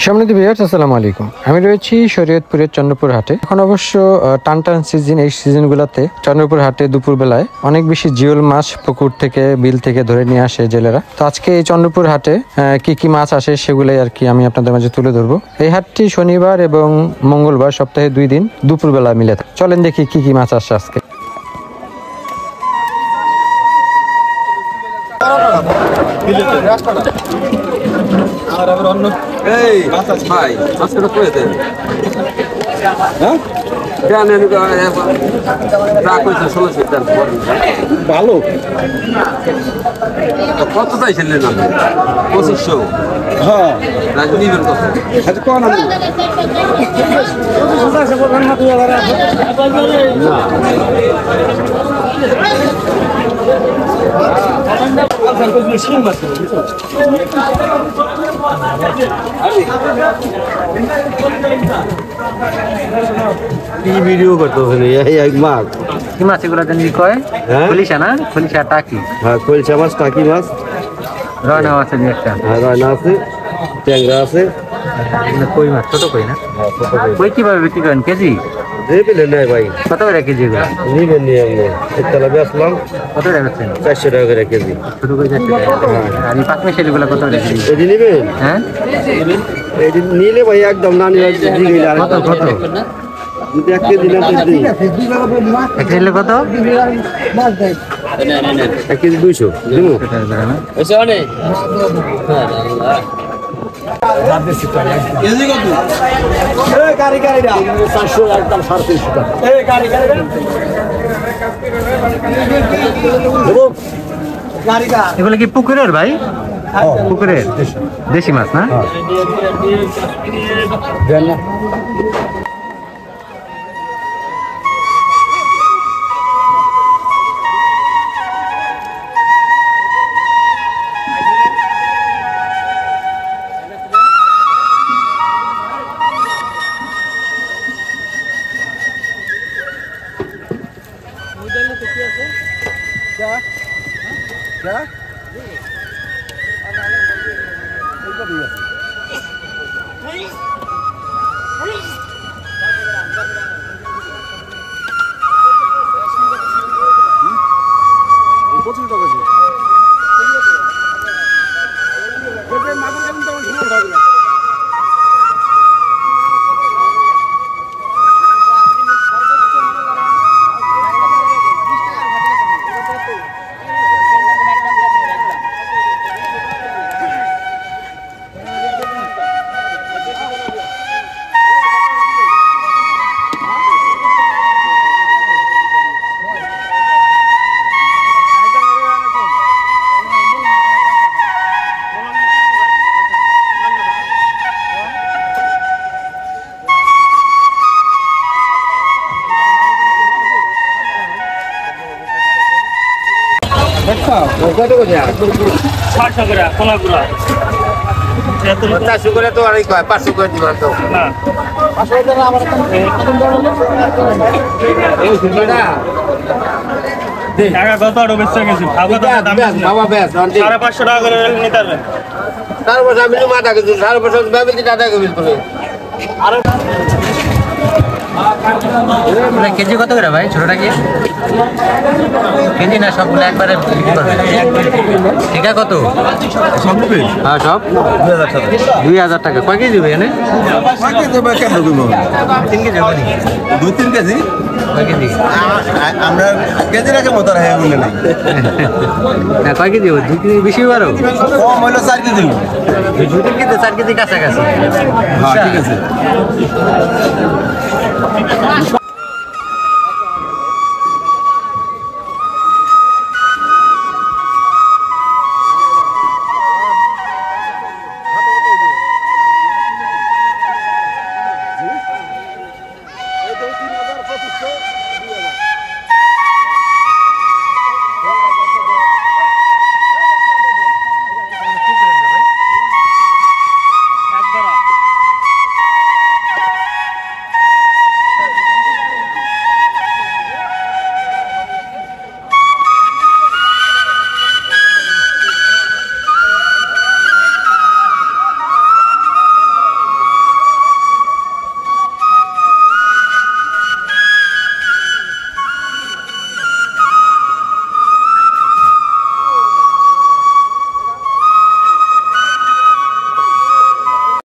সম্মানিত ভিউয়ার্স, আসসালামু আলাইকুম। আমি রয়েছি শরীয়তপুরের চন্দ্রপুর হাটে। এখন অবশ্য টান সিজন, এই সিজনগুলোতে চন্দ্রপুর হাটে দুপুর বেলায় অনেক বেশি জিওল মাছ পুকুর থেকে, বিল থেকে ধরে নিয়ে আসে জেলেরা। তো আজকে এই চন্দ্রপুর হাটে কি কি মাছ আসে সেগুলাই আর কি আমি আপনাদের মাঝে তুলে ধরবো। এই হাটটি শনিবার এবং মঙ্গলবার সপ্তাহে 2 দিন দুপুর বেলা মিলে থাকে। চলেন দেখি কি কি মাছ আসছে আজকে। ভালো কত চাইছিলেন আপনি? 2500। হ্যাঁ নিবেন কত? আচ্ছা কোন না কি ভিডিও করতে হবে এক মাছ? কি মাছ এগুলো জানি কয়? খলিশা না? খলিশা টাকি? হ্যাঁ, খৈলসা মাছ, টাকি মাছ, রয়না আছে একটা। হ্যাঁ রয়না আছে, ট্যাংরা আছে। কই মাছ, ছোট কই না? কই কিভাবে বিক্রি করেন? কেজি? যে পেলে নেয় ভাই, কত করে কেজি এগুলো? নিবেন নিয়ে আমরা একতলা বেচলাম কত টাকা বেচছেন? 400 টাকা করে কেজি। ছোট কই 400 টাকা। আর এই পাকমি সেলগুলো কত করে কেজি? এটি নিবেন? হ্যাঁ, এটি নিলে ভাই একদম না নিলে দিলে আর কত কত? যদি 1 কেজি না তো দিই। 1 কেজি কত? 1 কেজি 200 দিব। কেজি কত? এই গাড়ি 400 একদম 350 টাকা। এই গাড়ি এগুলো কি পুকুরের ভাই? পুকুরের দেশি মাছ না? দেন না করে তো আর 500 করে দিবেন তো না। টাকা কত আরো বেচতে গেছি বাবা বেশ 550 টাকা করে নিতে পারবেন। তারপর আমি মাথা কিছু 550 ভাবে টাকা কমিল করে আর কেজি কত করে ভাই ছোটটা কি? কেজি না সবগুলো একবারে বিক্রি করবেন? ঠিক আছে, কত? হ্যাঁ সব 2000 টাকা। কয় কেজি দেবে এখানে? 3 কেজি হবে নি? 2-3 কেজি কয় কেজি? আমরা কেজি রাখে মতো রাখে বলে নাই না, কয় কেজি হবে? 2 কেজি বেশি পারো? কম হইলো 4 কেজি 2-3 কেজি, 4 কেজি কাছাকাছি। হ্যাঁ ঠিক আছে।